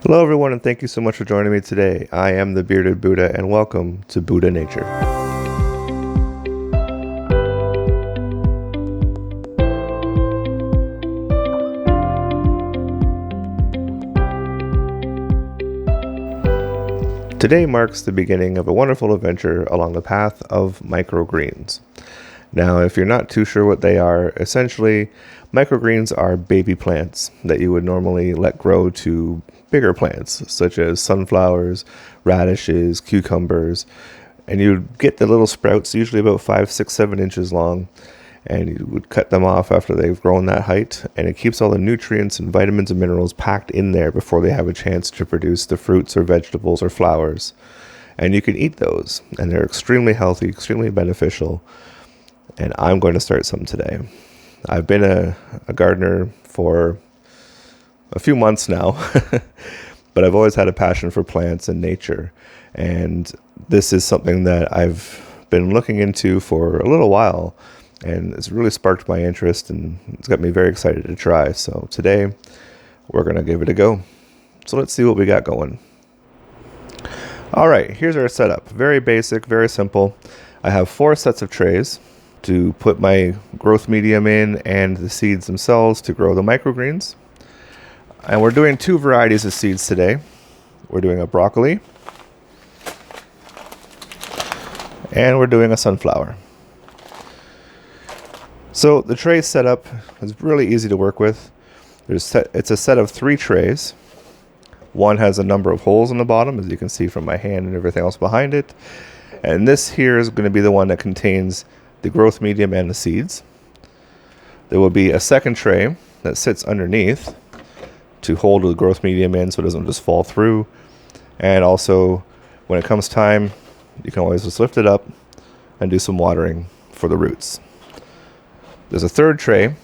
Hello, everyone, and thank you so much for joining me today. I am the Bearded Buddha, and welcome to Buddha Nature. Today marks the beginning of a wonderful adventure along the path of microgreens. Now, if you're not too sure what they are, essentially, microgreens are baby plants that you would normally let grow to bigger plants, such as sunflowers, radishes, cucumbers, and you'd get the little sprouts, usually about 5, 6, 7 inches long, and you would cut them off after they've grown that height, and it keeps all the nutrients and vitamins and minerals packed in there before they have a chance to produce the fruits or vegetables or flowers. And you can eat those, and they're extremely healthy, extremely beneficial. And I'm going to start some today. I've been a gardener for a few months now, but I've always had a passion for plants and nature. And this is something that I've been looking into for a little while, and it's really sparked my interest, and it's got me very excited to try. So today, we're going to give it a go. So let's see what we got going. All right, here's our setup. Very basic, very simple. I have 4 sets of trays to put my growth medium in and the seeds themselves to grow the microgreens. And we're doing 2 varieties of seeds today. We're doing a broccoli and we're doing a sunflower. So the tray setup is really easy to work with. It's a set of 3 trays. One has a number of holes in the bottom, as you can see from my hand and everything else behind it. And this here is going to be the one that contains the growth medium and the seeds. There will be a second tray that sits underneath to hold the growth medium in so it doesn't just fall through. And also, when it comes time, you can always just lift it up and do some watering for the roots. There's a third tray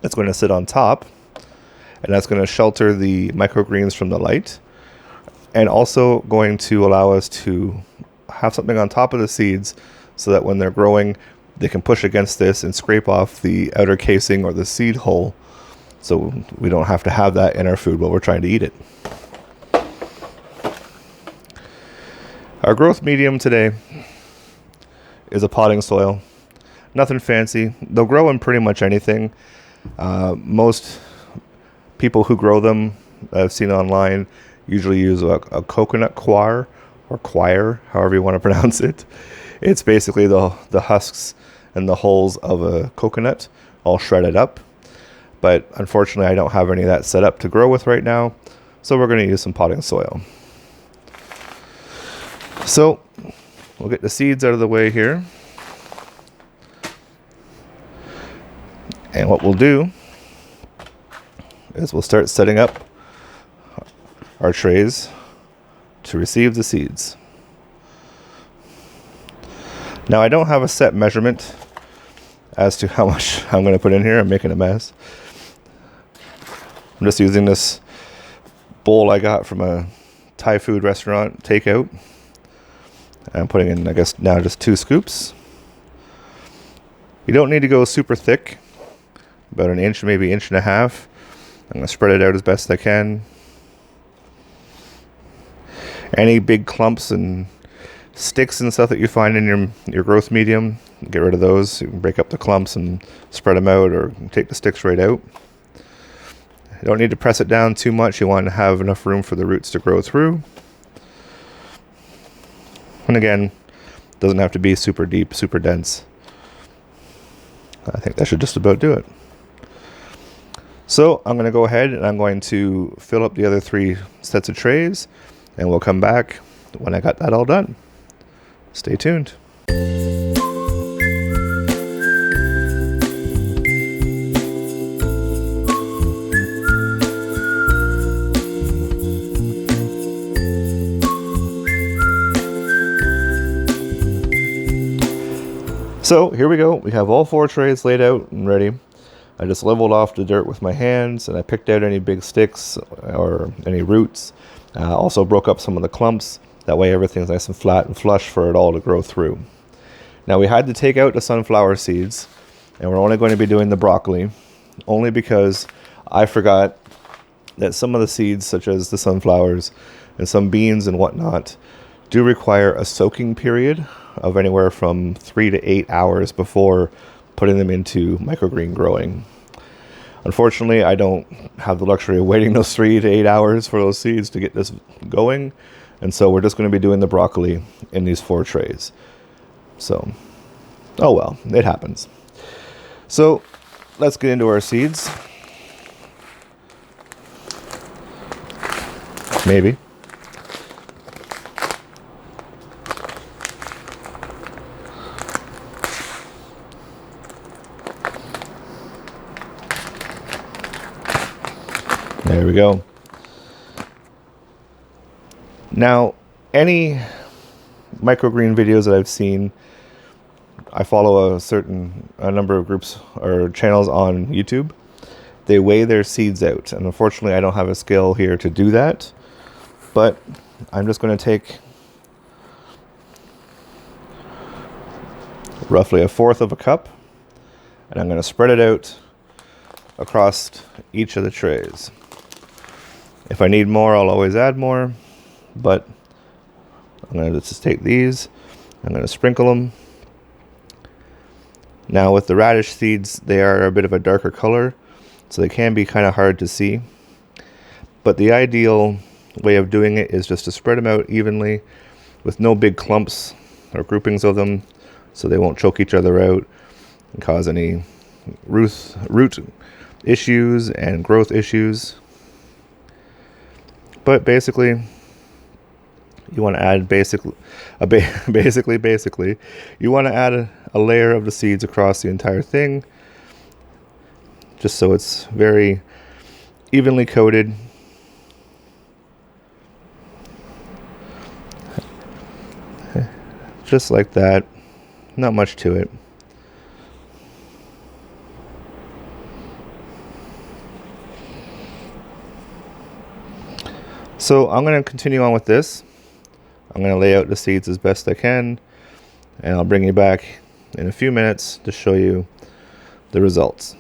that's going to sit on top, and that's going to shelter the microgreens from the light, and also going to allow us to have something on top of the seeds so that when they're growing, they can push against this and scrape off the outer casing or the seed hole, so we don't have to have that in our food while we're trying to eat it. Our growth medium today is a potting soil. Nothing fancy. They'll grow in pretty much anything. Most people who grow them, I've seen online, usually use a coconut coir, or coir, however you want to pronounce it. It's basically the husks and the hulls of a coconut all shredded up. But unfortunately, I don't have any of that set up to grow with right now, so we're going to use some potting soil. So we'll get the seeds out of the way here. And what we'll do is we'll start setting up our trays to receive the seeds. Now, I don't have a set measurement as to how much I'm going to put in here. I'm making a mess. I'm just using this bowl I got from a Thai food restaurant takeout. I'm putting in, I guess, now just 2 scoops. You don't need to go super thick, about an inch, maybe 1.5 inches. I'm going to spread it out as best I can. Any big clumps and sticks and stuff that you find in your growth medium, get rid of those. You can break up the clumps and spread them out, or take the sticks right out. You don't need to press it down too much. You want to have enough room for the roots to grow through. And again, it doesn't have to be super deep, super dense. I think that should just about do it. So I'm going to go ahead and I'm going to fill up the other 3 sets of trays, and we'll come back when I got that all done. Stay tuned. So here we go. We have all 4 trays laid out and ready. I just leveled off the dirt with my hands, and I picked out any big sticks or any roots. Also broke up some of the clumps. That way everything's nice and flat and flush for it all to grow through. Now, we had to take out the sunflower seeds, and we're only going to be doing the broccoli, only because I forgot that some of the seeds, such as the sunflowers and some beans and whatnot, do require a soaking period of anywhere from 3 to 8 hours before putting them into microgreen growing. Unfortunately, I don't have the luxury of waiting those 3 to 8 hours for those seeds to get this going, and so we're just going to be doing the broccoli in these 4 trays. So, oh well, it happens. So, let's get into our seeds. Maybe. There we go. Now, any microgreen videos that I've seen, I follow a number of groups or channels on YouTube. They weigh their seeds out, and unfortunately I don't have a scale here to do that, but I'm just going to take roughly 1/4 of a cup, and I'm going to spread it out across each of the trays. If I need more, I'll always add more, but I'm going to just take these, I'm going to sprinkle them. Now with the radish seeds, they are a bit of a darker color, so they can be kind of hard to see. But the ideal way of doing it is just to spread them out evenly with no big clumps or groupings of them, so they won't choke each other out and cause any root issues and growth issues. But basically, you want to add you want to add a layer of the seeds across the entire thing, just so it's very evenly coated. Just like that. Not much to it. So I'm going to continue on with this. I'm going to lay out the seeds as best I can, and I'll bring you back in a few minutes to show you the results.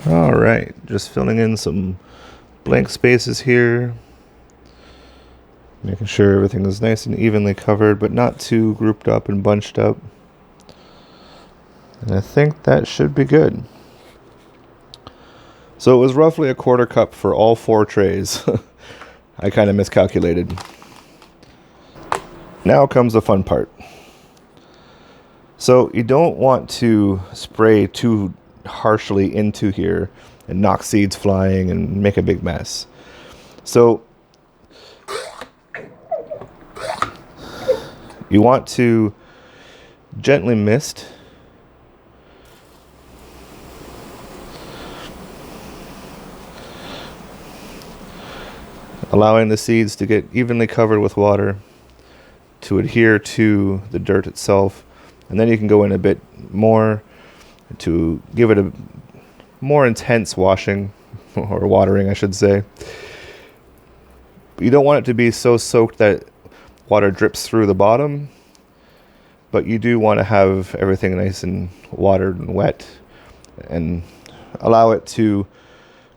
All right, just filling in some blank spaces here, making sure everything is nice and evenly covered, but not too grouped up and bunched up. And I think that should be good. So it was roughly 1/4 cup for all 4 trays. I kind of miscalculated. Now comes the fun part. So you don't want to spray too harshly into here and knock seeds flying and make a big mess. So you want to gently mist, allowing the seeds to get evenly covered with water to adhere to the dirt itself, and then you can go in a bit more to give it a more intense washing, or watering I should say. You don't want it to be so soaked that water drips through the bottom, but you do want to have everything nice and watered and wet, and allow it to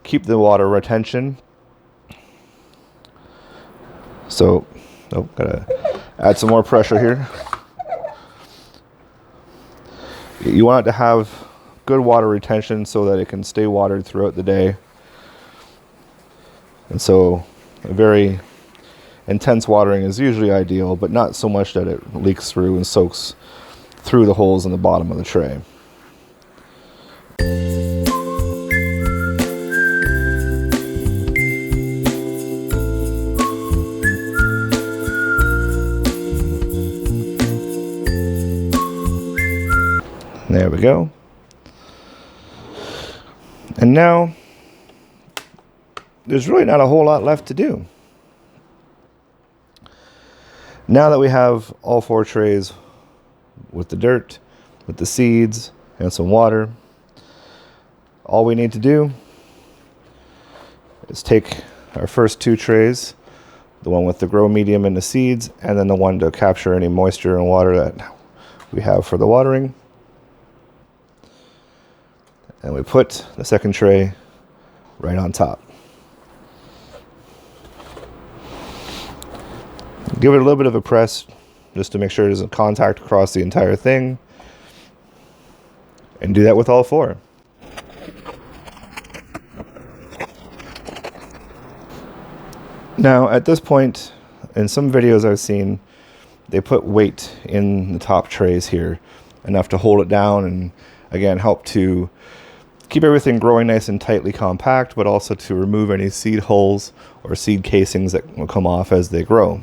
keep the water retention. So, gotta add some more pressure here. You want it to have good water retention so that it can stay watered throughout the day. And so a very intense watering is usually ideal, but not so much that it leaks through and soaks through the holes in the bottom of the tray. There we go. And now, there's really not a whole lot left to do. Now that we have all 4 trays with the dirt, with the seeds and some water. All we need to do is take our first 2 trays, the one with the grow medium and the seeds, and then the one to capture any moisture and water that we have for the watering. And we put the second tray right on top. Give it a little bit of a press just to make sure there's a contact across the entire thing. And do that with all 4. Now, at this point, in some videos I've seen, they put weight in the top trays here, enough to hold it down and, again, help to keep everything growing nice and tightly compact, but also to remove any seed holes or seed casings that will come off as they grow.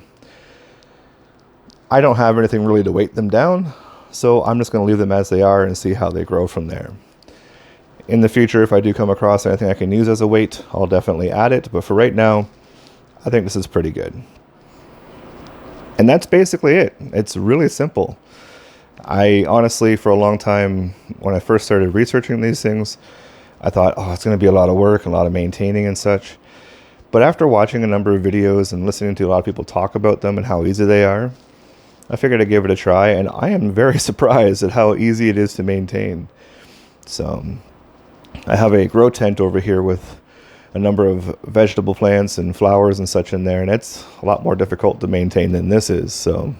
I don't have anything really to weight them down, so I'm just going to leave them as they are and see how they grow from there. In the future, if I do come across anything I can use as a weight, I'll definitely add it, but for right now, I think this is pretty good. And that's basically it. It's really simple. I honestly, for a long time, when I first started researching these things, I thought, oh, it's going to be a lot of work, a lot of maintaining and such. But after watching a number of videos and listening to a lot of people talk about them and how easy they are, I figured I'd give it a try, and I am very surprised at how easy it is to maintain. So I have a grow tent over here with a number of vegetable plants and flowers and such in there, and it's a lot more difficult to maintain than this is. So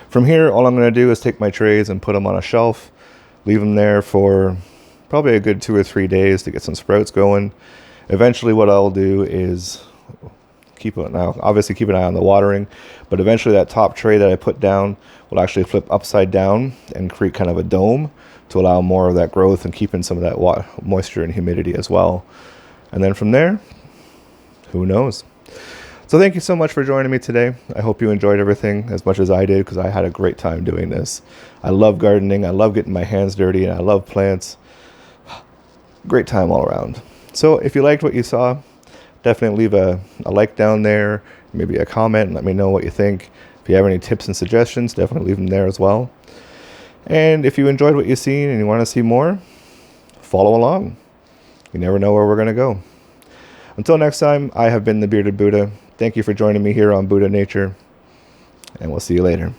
from here, all I'm going to do is take my trays and put them on a shelf, leave them there for probably a good 2 or 3 days to get some sprouts going. Eventually what I'll do is obviously keep an eye on the watering, but eventually that top tray that I put down will actually flip upside down and create kind of a dome to allow more of that growth and keep in some of that moisture and humidity as well. And then from there, who knows? So thank you so much for joining me today. I hope you enjoyed everything as much as I did, because I had a great time doing this. I love gardening. I love getting my hands dirty, and I love plants. Great time all around. So if you liked what you saw, definitely leave a like down there, maybe a comment, and let me know what you think. If you have any tips and suggestions, definitely leave them there as well. And if you enjoyed what you've seen and you want to see more, follow along. You never know where we're going to go. Until next time, I have been the Bearded Buddha. Thank you for joining me here on Buddha Nature, and we'll see you later.